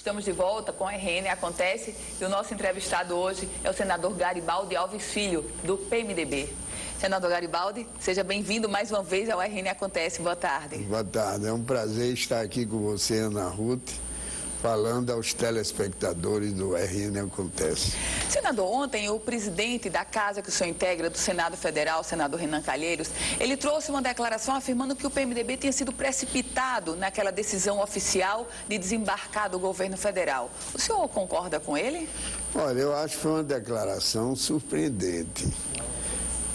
Estamos de volta com a RN Acontece e o nosso entrevistado hoje é o senador Garibaldi Alves Filho, do PMDB. Senador Garibaldi, seja bem-vindo mais uma vez ao RN Acontece. Boa tarde. Boa tarde. É um prazer estar aqui com você, Ana Ruth, falando aos telespectadores do RN Acontece. Senador, ontem o presidente da casa que o senhor integra, do Senado Federal, o senador Renan Calheiros, ele trouxe uma declaração afirmando que o PMDB tinha sido precipitado naquela decisão oficial de desembarcar do governo federal. O senhor concorda com ele? Olha, eu acho que foi uma declaração surpreendente,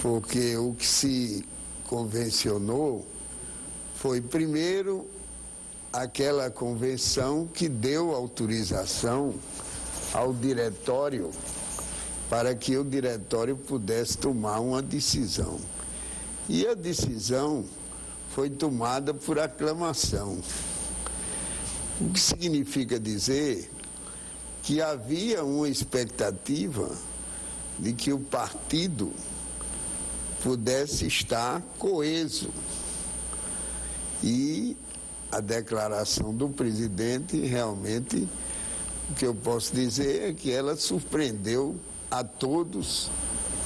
porque o que se convencionou foi, primeiro, aquela convenção que deu autorização ao diretório para que o diretório pudesse tomar uma decisão. E a decisão foi tomada por aclamação. O que significa dizer que havia uma expectativa de que o partido pudesse estar coeso. E a declaração do presidente, realmente, o que eu posso dizer é que ela surpreendeu a todos,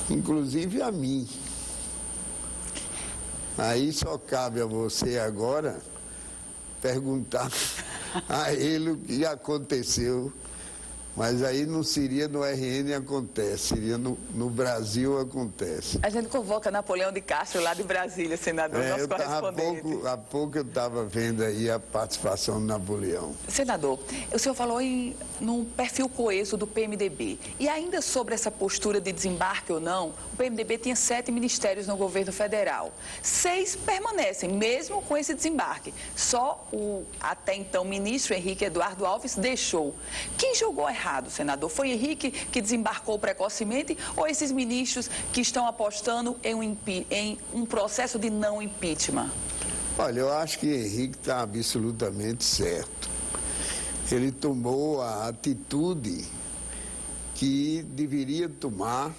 inclusive a mim. Aí só cabe a você agora perguntar a ele o que aconteceu. Mas aí não seria no RN Acontece, seria no Brasil Acontece. A gente convoca Napoleão de Castro lá de Brasília, senador, nosso correspondente. Há pouco eu estava vendo aí a participação do Napoleão. Senador, o senhor falou num perfil coeso do PMDB. E ainda sobre essa postura de desembarque ou não, o PMDB tinha 7 ministérios no governo federal. 6 permanecem, mesmo com esse desembarque. Só o até então ministro Henrique Eduardo Alves deixou. Quem jogou errado, senador? Foi Henrique que desembarcou precocemente ou esses ministros que estão apostando em um processo de não impeachment? Olha, eu acho que Henrique está absolutamente certo. Ele tomou a atitude que deveria tomar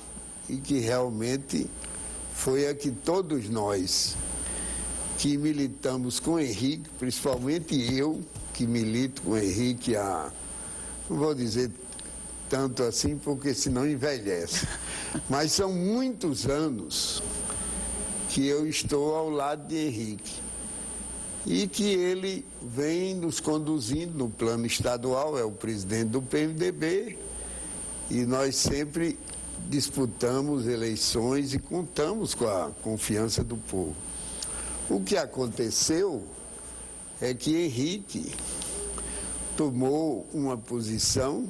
e que realmente foi a que todos nós que militamos com Henrique, principalmente eu, que milito com Henrique há... Não vou dizer tanto assim, porque senão envelhece. Mas são muitos anos que eu estou ao lado de Henrique. E que ele vem nos conduzindo no plano estadual, é o presidente do PMDB. E nós sempre disputamos eleições e contamos com a confiança do povo. O que aconteceu é que Henrique tomou uma posição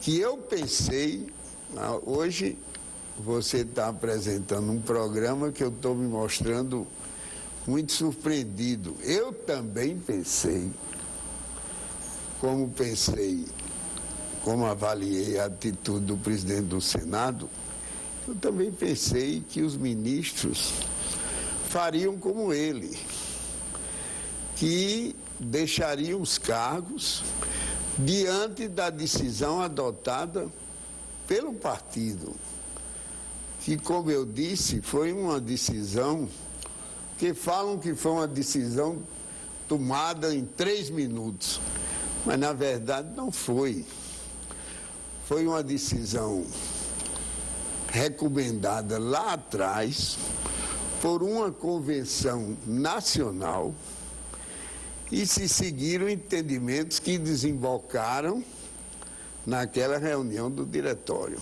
que eu pensei, hoje você está apresentando um programa que eu estou me mostrando muito surpreendido. Eu também pensei, como avaliei a atitude do presidente do Senado, eu também pensei que os ministros fariam como ele, que deixariam os cargos diante da decisão adotada pelo partido, que, como eu disse, foi uma decisão que falam que foi uma decisão tomada em 3 minutos, mas na verdade não foi. Foi uma decisão recomendada lá atrás por uma convenção nacional e se seguiram entendimentos que desembocaram naquela reunião do diretório.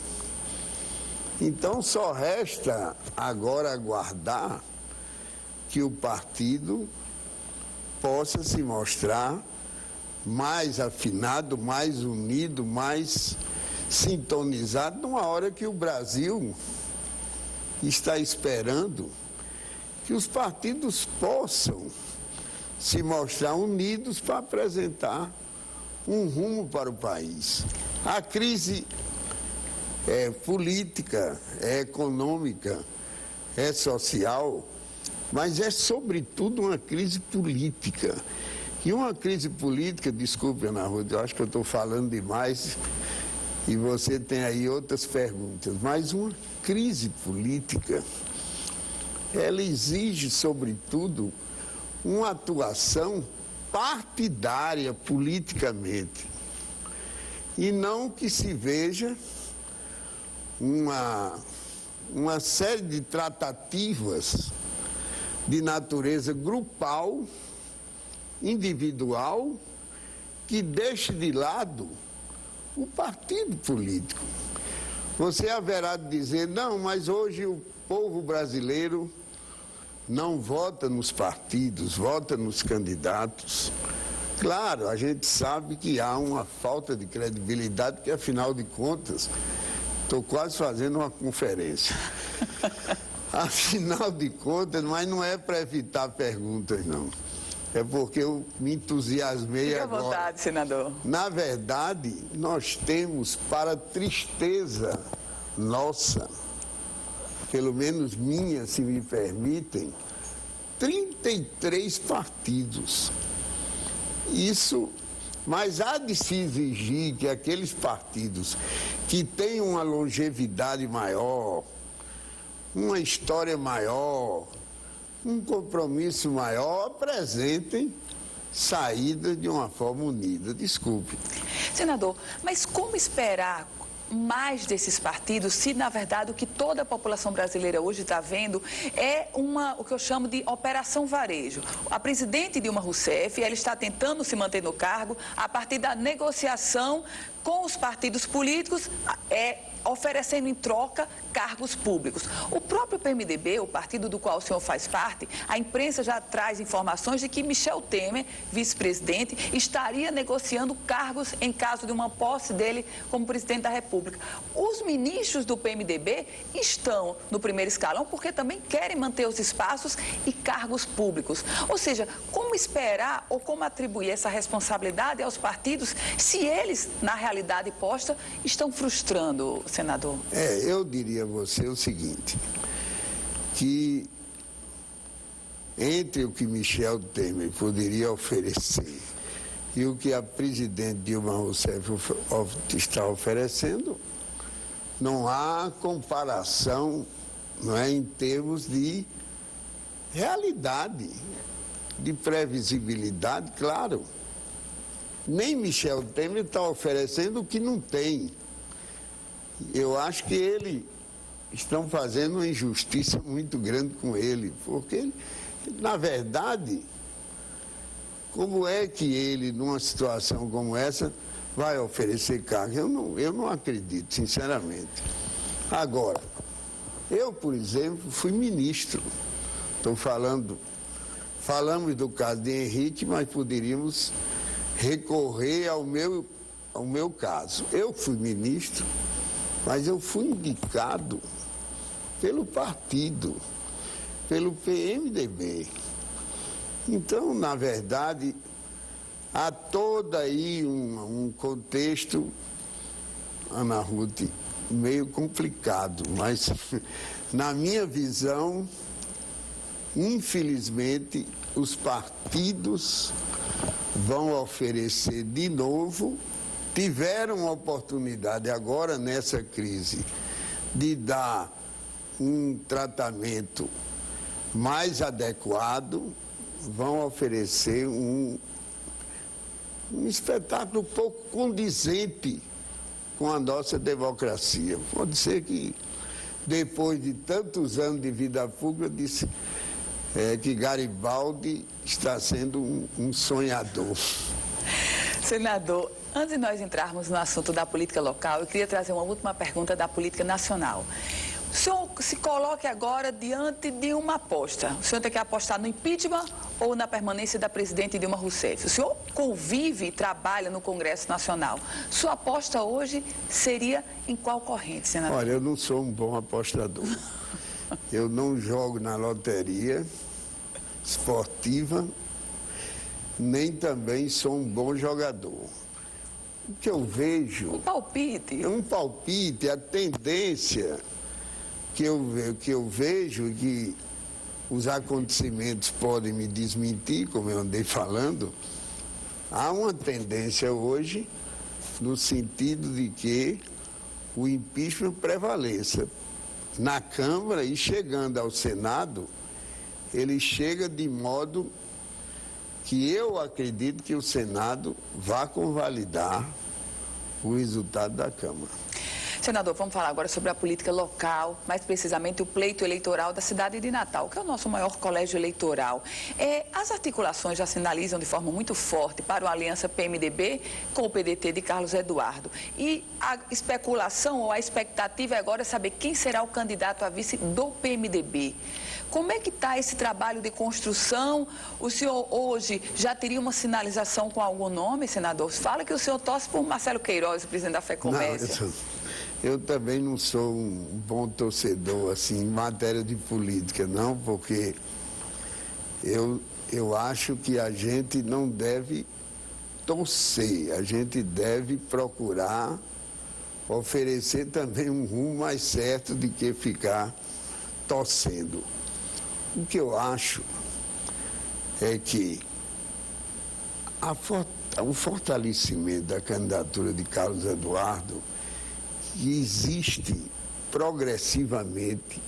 Então só resta agora aguardar que o partido possa se mostrar mais afinado, mais unido, mais sintonizado, numa hora que o Brasil está esperando que os partidos possam se mostrar unidos para apresentar um rumo para o país. A crise é política, é econômica, é social, mas é sobretudo uma crise política. E uma crise política, desculpe, Ana Ruth, eu acho que eu estou falando demais e você tem aí outras perguntas, mas uma crise política, ela exige, sobretudo, uma atuação partidária politicamente. E não que se veja uma série de tratativas de natureza grupal, individual, que deixe de lado o partido político. Você haverá de dizer, não, mas hoje o povo brasileiro não vota nos partidos, vota nos candidatos. Claro, a gente sabe que há uma falta de credibilidade, que afinal de contas, estou quase fazendo uma conferência. Afinal de contas, mas não é para evitar perguntas, não. É porque eu me entusiasmei Fique agora. à vontade, senador. Na verdade, nós temos, para tristeza nossa, pelo menos minha, se me permitem, 33 partidos. Isso, mas há de se exigir que aqueles partidos que têm uma longevidade maior, uma história maior, um compromisso maior, apresentem saída de uma forma unida. Desculpe. Senador, mas como esperar mais desses partidos se, na verdade, o que toda a população brasileira hoje está vendo é o que eu chamo de operação varejo. A presidente Dilma Rousseff, ela está tentando se manter no cargo a partir da negociação com os partidos políticos, oferecendo em troca cargos públicos. O próprio PMDB, o partido do qual o senhor faz parte, a imprensa já traz informações de que Michel Temer, vice-presidente, estaria negociando cargos em caso de uma posse dele como presidente da República. Os ministros do PMDB estão no primeiro escalão porque também querem manter os espaços e cargos públicos. Ou seja, como esperar ou como atribuir essa responsabilidade aos partidos se eles, na realidade posta, estão frustrando, senador? Eu diria a você o seguinte, que entre o que Michel Temer poderia oferecer e o que a presidente Dilma Rousseff está oferecendo, não há comparação, não é, em termos de realidade, de previsibilidade, claro. Nem Michel Temer está oferecendo o que não tem. Eu acho que estão fazendo uma injustiça muito grande com ele, porque, na verdade, como é que ele, numa situação como essa, vai oferecer cargo? Eu não acredito, sinceramente. Agora, eu, por exemplo, fui ministro. Falamos do caso de Henrique, mas poderíamos recorrer ao meu caso. Eu fui ministro, mas eu fui indicado pelo partido, pelo PMDB. Então, na verdade, há todo aí um contexto, Ana Ruth, meio complicado, mas na minha visão, infelizmente, os partidos vão oferecer de novo. Tiveram a oportunidade agora nessa crise de dar um tratamento mais adequado, vão oferecer um espetáculo pouco condizente com a nossa democracia. Pode ser que depois de tantos anos de vida pública, disse que Garibaldi está sendo um sonhador. Senador, antes de nós entrarmos no assunto da política local, eu queria trazer uma última pergunta da política nacional. O senhor se coloque agora diante de uma aposta. O senhor tem que apostar no impeachment ou na permanência da presidente Dilma Rousseff? O senhor convive e trabalha no Congresso Nacional. Sua aposta hoje seria em qual corrente, senador? Olha, eu não sou um bom apostador. Eu não jogo na loteria esportiva, nem também sou um bom jogador. O que eu vejo... Um palpite. Um palpite, a tendência que eu vejo, que os acontecimentos podem me desmentir, como eu andei falando, há uma tendência hoje no sentido de que o impeachment prevaleça na Câmara e chegando ao Senado, ele chega de modo que eu acredito que o Senado vá convalidar o resultado da Câmara. Senador, vamos falar agora sobre a política local, mais precisamente o pleito eleitoral da cidade de Natal, que é o nosso maior colégio eleitoral. As articulações já sinalizam de forma muito forte para uma aliança PMDB com o PDT de Carlos Eduardo. E a especulação ou a expectativa agora é saber quem será o candidato a vice do PMDB. Como é que está esse trabalho de construção? O senhor hoje já teria uma sinalização com algum nome, senador? Fala que o senhor torce por Marcelo Queiroz, o presidente da FEComércio. Eu também não sou um bom torcedor assim, em matéria de política, não, porque eu acho que a gente não deve torcer, a gente deve procurar oferecer também um rumo mais certo do que ficar torcendo. O que eu acho é que o fortalecimento da candidatura de Carlos Eduardo, que existe progressivamente,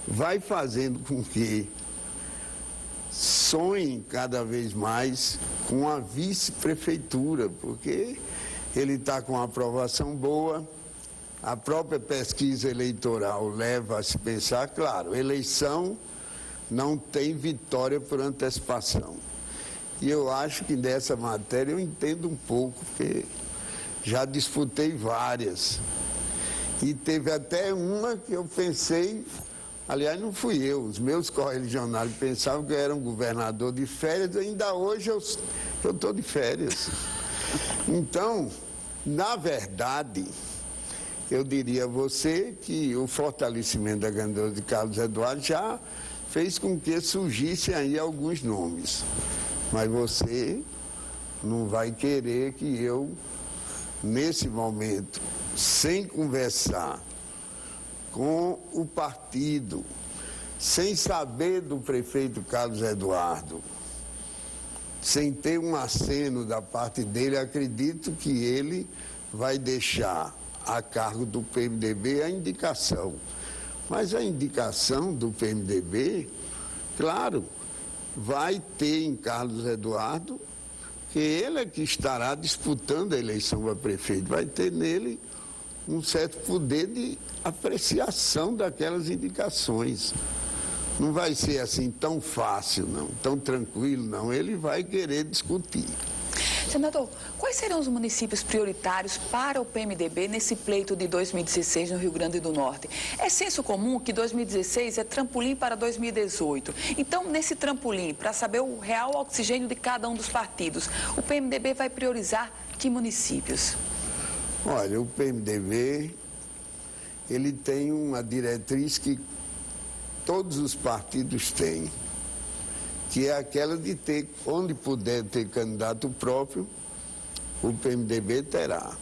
vai fazendo com que sonhem cada vez mais com a vice-prefeitura, porque ele está com uma aprovação boa, a própria pesquisa eleitoral leva a se pensar, claro, eleição não tem vitória por antecipação. E eu acho que nessa matéria eu entendo um pouco, porque já disputei várias. E teve até uma que eu pensei, aliás, não fui eu, os meus correligionários pensavam que eu era um governador de férias, ainda hoje eu estou de férias. Então, na verdade, eu diria a você que o fortalecimento da candidatura de Carlos Eduardo já fez com que surgissem aí alguns nomes. Mas você não vai querer que eu, nesse momento, sem conversar com o partido, sem saber do prefeito Carlos Eduardo, sem ter um aceno da parte dele, acredito que ele vai deixar a cargo do PMDB a indicação. Mas a indicação do PMDB, claro, vai ter em Carlos Eduardo, que ele é que estará disputando a eleição para prefeito, vai ter nele um certo poder de apreciação daquelas indicações. Não vai ser assim tão fácil, não, tão tranquilo, não. Ele vai querer discutir. Senador, quais serão os municípios prioritários para o PMDB nesse pleito de 2016 no Rio Grande do Norte? É senso comum que 2016 é trampolim para 2018. Então, nesse trampolim, para saber o real oxigênio de cada um dos partidos, o PMDB vai priorizar que municípios? Olha, o PMDB, ele tem uma diretriz que todos os partidos têm, que é aquela de ter, onde puder ter candidato próprio, o PMDB terá.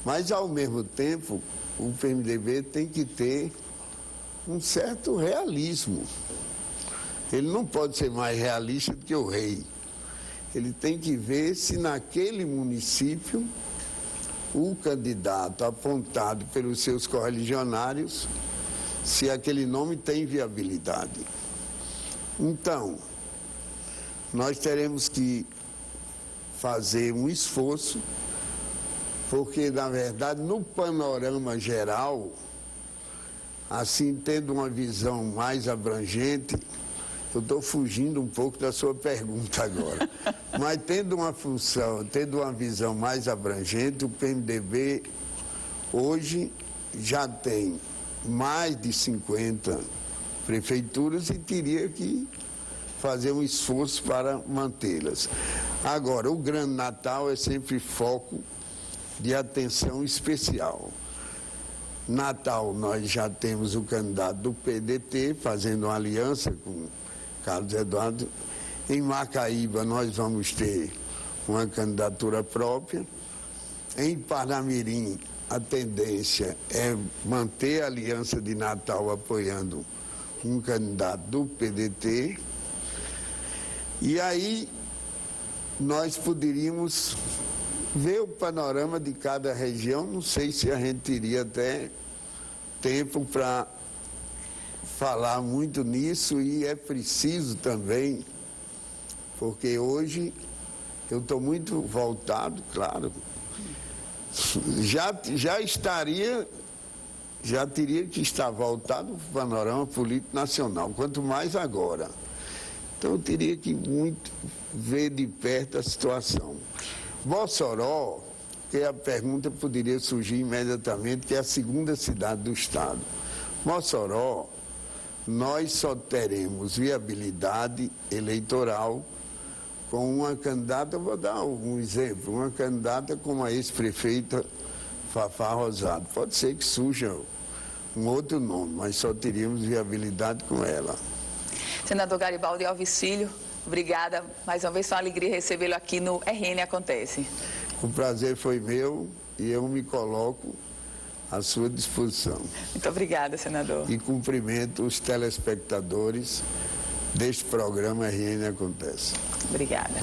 Mas, ao mesmo tempo, o PMDB tem que ter um certo realismo. Ele não pode ser mais realista do que o rei. Ele tem que ver se naquele município o candidato apontado pelos seus correligionários, se aquele nome tem viabilidade. Então, nós teremos que fazer um esforço, porque, na verdade, no panorama geral, assim, tendo uma visão mais abrangente, eu estou fugindo um pouco da sua pergunta agora, mas tendo uma visão mais abrangente, o PMDB hoje já tem mais de 50 prefeituras e teria que fazer um esforço para mantê-las. Agora, o Grande Natal é sempre foco de atenção especial. Natal, nós já temos o candidato do PDT fazendo uma aliança com Carlos Eduardo. Em Macaíba, nós vamos ter uma candidatura própria. Em Parnamirim, a tendência é manter a aliança de Natal apoiando um candidato do PDT. E aí nós poderíamos ver o panorama de cada região. Não sei se a gente teria até tempo para falar muito nisso, e é preciso também porque hoje eu estou muito voltado, claro, já teria que estar voltado para o panorama político nacional, quanto mais agora. Então eu teria que muito ver de perto a situação. Mossoró, que a pergunta poderia surgir imediatamente, que é a segunda cidade do estado. Mossoró, nós só teremos viabilidade eleitoral com uma candidata, vou dar um exemplo, uma candidata como a ex-prefeita Fafá Rosado. Pode ser que surja um outro nome, mas só teríamos viabilidade com ela. Senador Garibaldi Alves Filho, obrigada. Mais uma vez, foi uma alegria recebê-lo aqui no RN Acontece. O prazer foi meu e eu me coloco à sua disposição. Muito obrigada, senador. E cumprimento os telespectadores deste programa RN Acontece. Obrigada.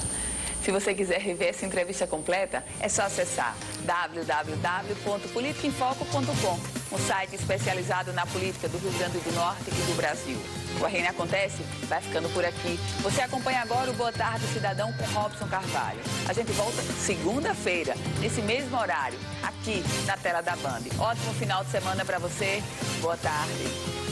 Se você quiser rever essa entrevista completa, é só acessar www.politicaemfoco.com, um site especializado na política do Rio Grande do Norte e do Brasil. O RN Acontece vai ficando por aqui. Você acompanha agora o Boa Tarde Cidadão com Robson Carvalho. A gente volta segunda-feira, nesse mesmo horário, aqui na tela da Band. Ótimo final de semana para você. Boa tarde.